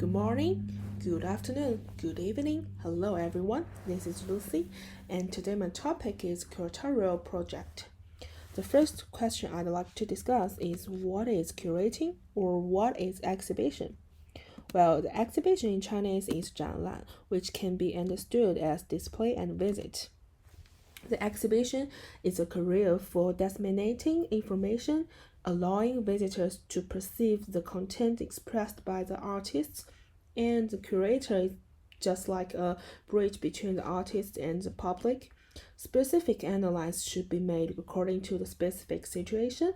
Good morning, good afternoon, good evening. Hello everyone, this is Lucy, and today my topic is curatorial project. The first question I'd like to discuss is what is curating or what is exhibition? Well, the exhibition in Chinese is 展览, which can be understood as display and visit. The exhibition is a career for disseminating information, allowing visitors to perceive the content expressed by the artists, and the curator is just like a bridge between the artist and the public. Specific analysis should be made according to the specific situation,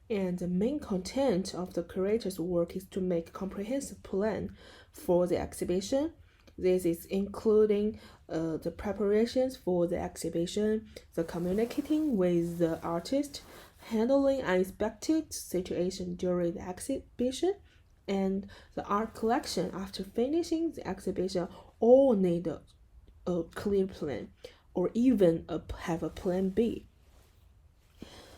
and the main content of the curator's work is to make a comprehensive plan for the exhibition. This is including the preparations for the exhibition, the communicating with the artist, handling unexpected situation during the exhibition, and the art collection after finishing the exhibition all need a clear plan or even have a plan B.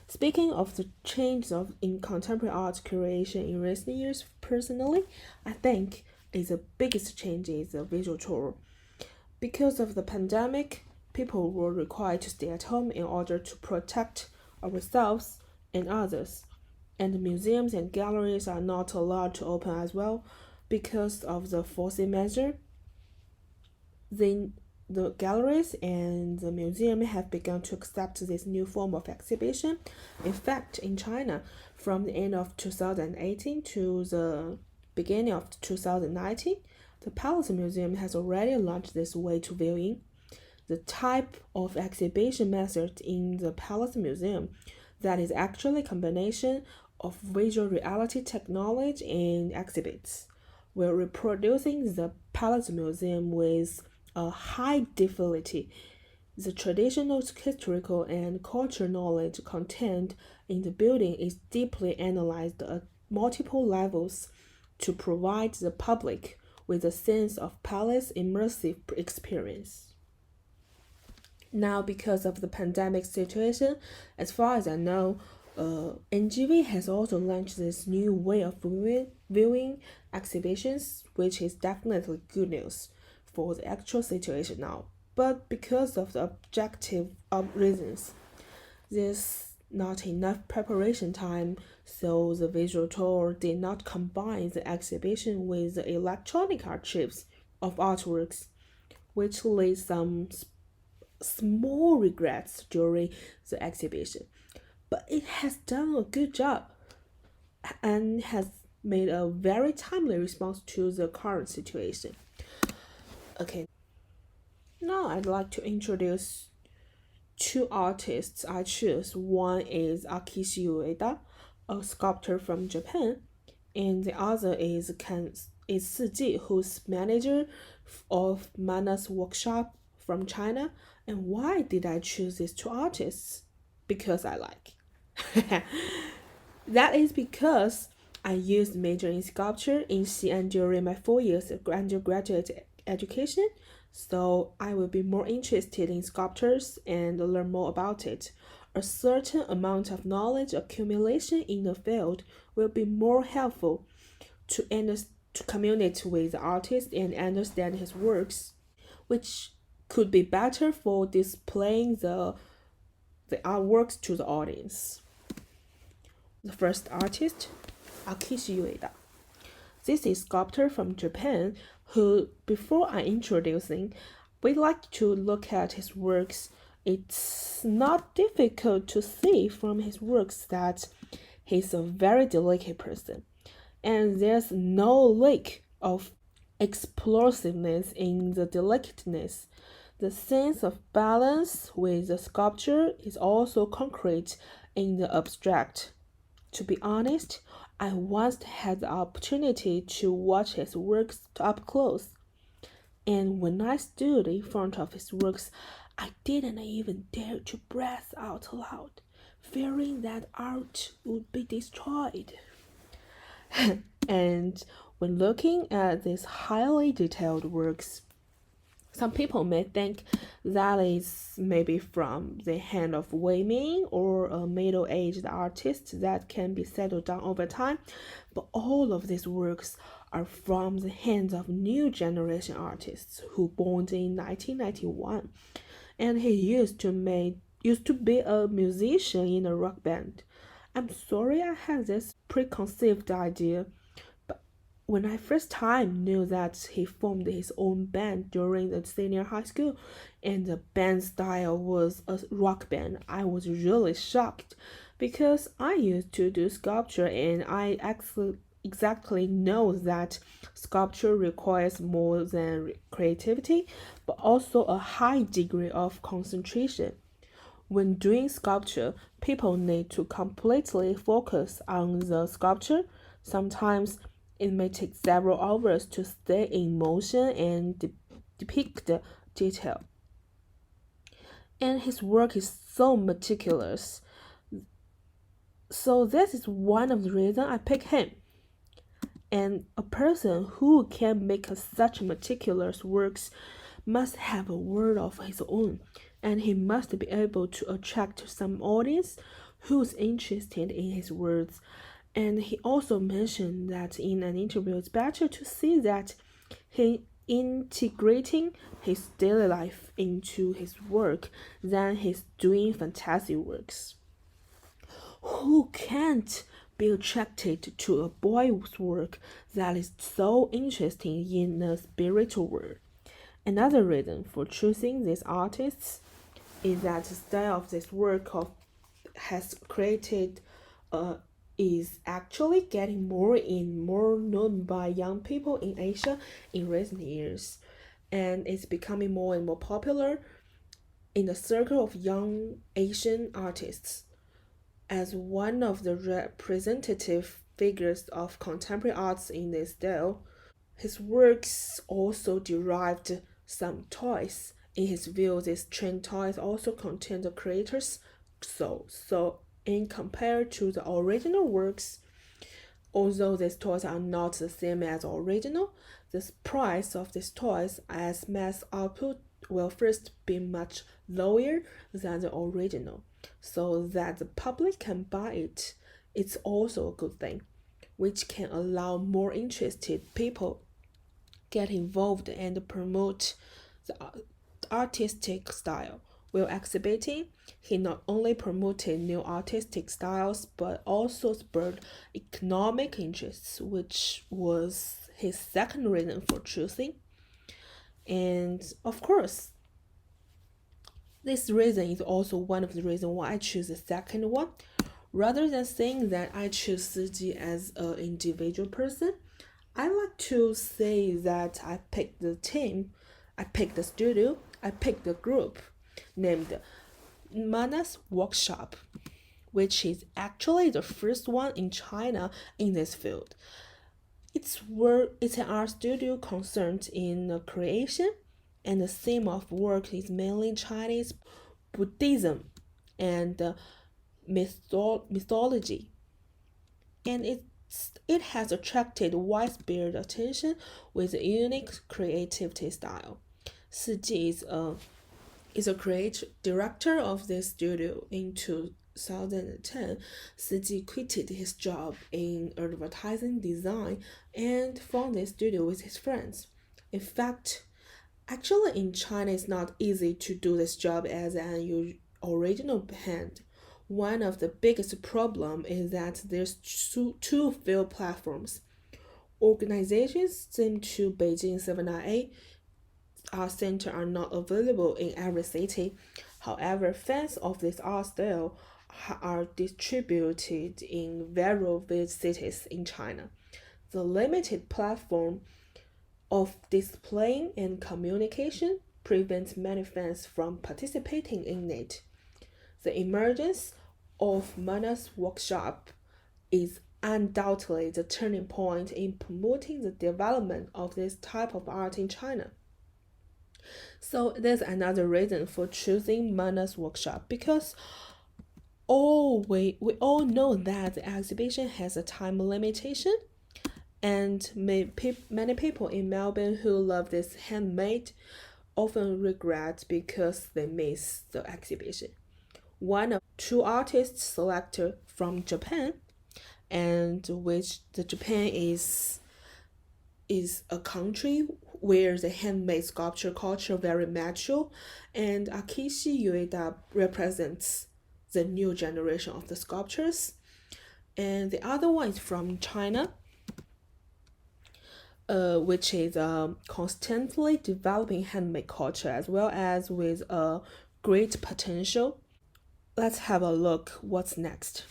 Speaking of the changes in contemporary art curation in recent years, personally, I think the biggest change is the visual tour. Because of the pandemic, people were required to stay at home in order to protect ourselves and others. And museums and galleries are not allowed to open as well because of the forcing measure. The galleries and the museum have begun to accept this new form of exhibition. In fact, in China, from the end of 2018 to the beginning of 2019, the Palace Museum has already launched this way to viewing. The type of exhibition method in the Palace Museum that is actually a combination of visual reality technology and exhibits. We're reproducing the Palace Museum with a high fidelity. The traditional historical and cultural knowledge contained in the building is deeply analyzed at multiple levels to provide the public with a sense of palace immersive experience. Now, because of the pandemic situation, as far as I know, NGV has also launched this new way of viewing exhibitions, which is definitely good news for the actual situation now. But because of the objective reasons, there's not enough preparation time, so the visual tour did not combine the exhibition with the electronic archives of artworks, which leads some small regrets during the exhibition. But it has done a good job and has made a very timely response to the current situation. Okay, now I'd like to introduce two artists I choose. One is Akishi Ueda, a sculptor from Japan, and the other is Siji, who's manager of Mana's workshop from China. And why did I choose these two artists? Because I like. That is because I used major in sculpture in Xi'an during my 4 years of undergraduate education, so I will be more interested in sculptures and learn more about it. A certain amount of knowledge accumulation in the field will be more helpful to communicate with the artist and understand his works, which could be better for displaying the artworks to the audience. The first artist, Akishi Ueda. This is a sculptor from Japan who, before I introduce him, we like to look at his works. It's not difficult to see from his works that he's a very delicate person, and there's no lack of explosiveness in the delicateness. The sense of balance with the sculpture is also concrete in the abstract. To be honest, I once had the opportunity to watch his works up close, and when I stood in front of his works, I didn't even dare to breathe out loud, fearing that art would be destroyed. And when looking at these highly detailed works, some people may think that is maybe from the hand of Wei Ming or a middle-aged artist that can be settled down over time, but all of these works are from the hands of new generation artists who born in 1991, and he used to be a musician in a rock band. I'm sorry I had this preconceived idea, but when I first time knew that he formed his own band during the senior high school and the band style was a rock band, I was really shocked because I used to do sculpture and I actually exactly know that sculpture requires more than creativity but also a high degree of concentration. When doing sculpture, people need to completely focus on the sculpture. Sometimes it may take several hours to stay in motion and depict the detail. And his work is so meticulous. So this is one of the reasons I pick him. And a person who can make such meticulous works must have a world of his own, and he must be able to attract some audience who's interested in his words. And he also mentioned that in an interview, it's better to see that he integrating his daily life into his work than he's doing fantasy works. Who can't be attracted to a boy's work that is so interesting in the spiritual world? Another reason for choosing these artists is that the style of this work has created is actually getting more and more known by young people in Asia in recent years, and it's becoming more and more popular in the circle of young Asian artists. As one of the representative figures of contemporary arts in this style, his works also derived some toys. In his view, these trend toys also contain the creator's soul. So, in compared to the original works, although these toys are not the same as the original, the price of these toys as mass output will first be much lower than the original, so that the public can buy it. It's also a good thing, which can allow more interested people get involved and promote the artistic style. While exhibiting, he not only promoted new artistic styles but also spurred economic interests, which was his second reason for choosing. And of course, this reason is also one of the reasons why I choose the second one. Rather than saying that I choose Siji as an individual person, I like to say that I picked the team, I picked the studio, I picked the group named Manas Workshop, which is actually the first one in China in this field. It's an art studio concerned in creation, and the theme of work is mainly Chinese Buddhism and mythology, and it has attracted widespread attention with a unique creativity style. Siji is a creative director of this studio in 2010. Siji quitted his job in advertising design and found this studio with his friends. In fact, actually in China it's not easy to do this job as an original band. One of the biggest problem is that there's too few platforms. Organizations similar to Beijing 798 art center are not available in every city. However, fans of this art style are distributed in various cities in China. The limited platform of displaying and communication prevents many fans from participating in it. The emergence of Manas Workshop is undoubtedly the turning point in promoting the development of this type of art in China. So there's another reason for choosing Manas Workshop because we all know that the exhibition has a time limitation, and many people in Melbourne who love this handmade often regret because they miss the exhibition. One of two artists selected from Japan, and which the Japan is is a country where the handmade sculpture culture very mature, and Akishi Ueda represents the new generation of the sculptures. And the other one is from China, which is constantly developing handmade culture as well as with a great potential. Let's have a look what's next.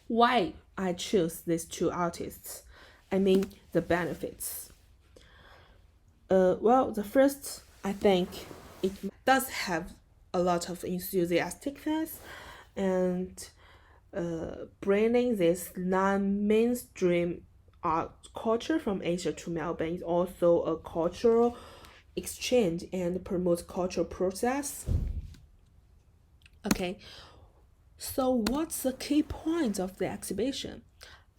Why I choose these two artists? I mean the benefits. Well, the first, I think it does have a lot of enthusiastic fans, and bringing this non-mainstream art culture from Asia to Melbourne is also a cultural exchange and promotes cultural process. Okay, so what's the key point of the exhibition?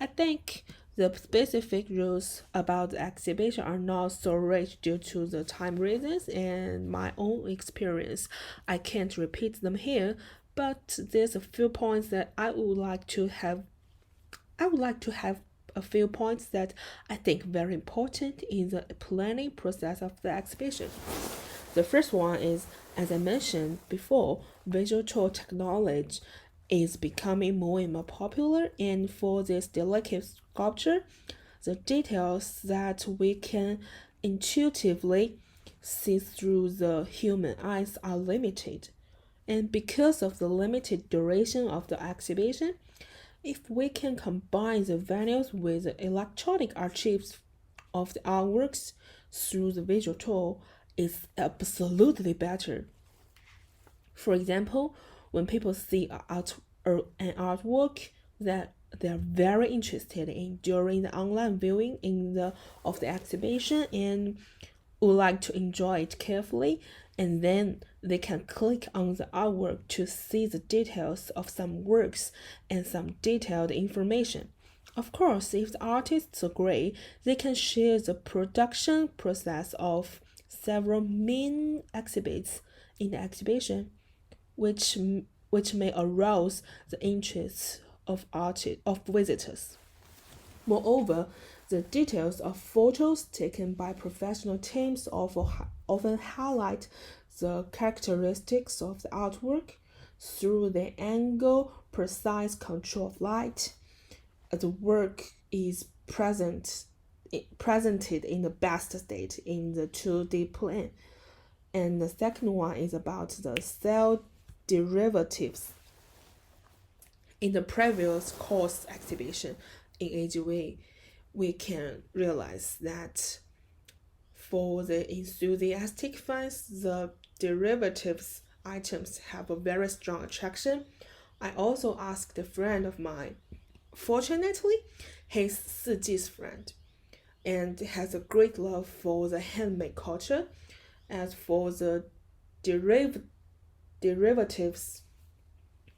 I think the specific rules about the exhibition are not so rich due to the time reasons and my own experience. I can't repeat them here, but there's a few points that I would like to have. I would like to have a few points that I think very important in the planning process of the exhibition. The first one is, as I mentioned before, visual tool technology is becoming more and more popular, and for this delicate sculpture, the details that we can intuitively see through the human eyes are limited. And because of the limited duration of the exhibition, if we can combine the values with the electronic archives of the artworks through the visual tool, it's absolutely better. For example, when people see an artwork that they're very interested in during the online viewing of the exhibition and would like to enjoy it carefully, and then they can click on the artwork to see the details of some works and some detailed information. Of course, if the artists agree, they can share the production process of several main exhibits in the exhibition, which may arouse the interest of visitors. Moreover, the details of photos taken by professional teams often highlight the characteristics of the artwork through the angle, precise control of light. The work is presented in the best state in the 2D plane. And the second one is about the cell derivatives. In the previous course exhibition in AGV, we can realize that for the enthusiastic fans, the derivatives items have a very strong attraction. I also asked a friend of mine, fortunately, he's Siji's friend, and has a great love for the handmade culture. As for the derivatives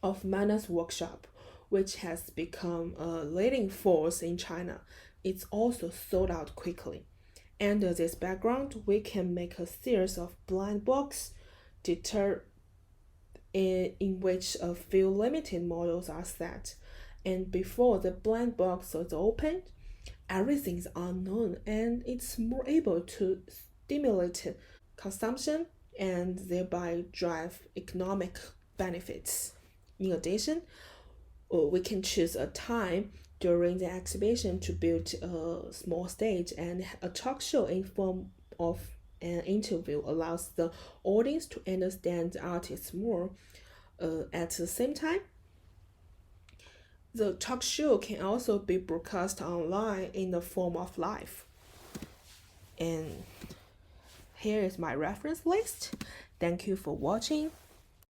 of Mana's workshop, which has become a leading force in China, it's also sold out quickly. Under this background, we can make a series of blind box in which a few limited models are set. And before the blind box is opened, everything is unknown, and it's more able to stimulate consumption and thereby drive economic benefits. In addition, we can choose a time during the exhibition to build a small stage, and a talk show in form of an interview allows the audience to understand the artist more. At the same time, the talk show can also be broadcast online in the form of live. And here is my reference list. Thank you for watching.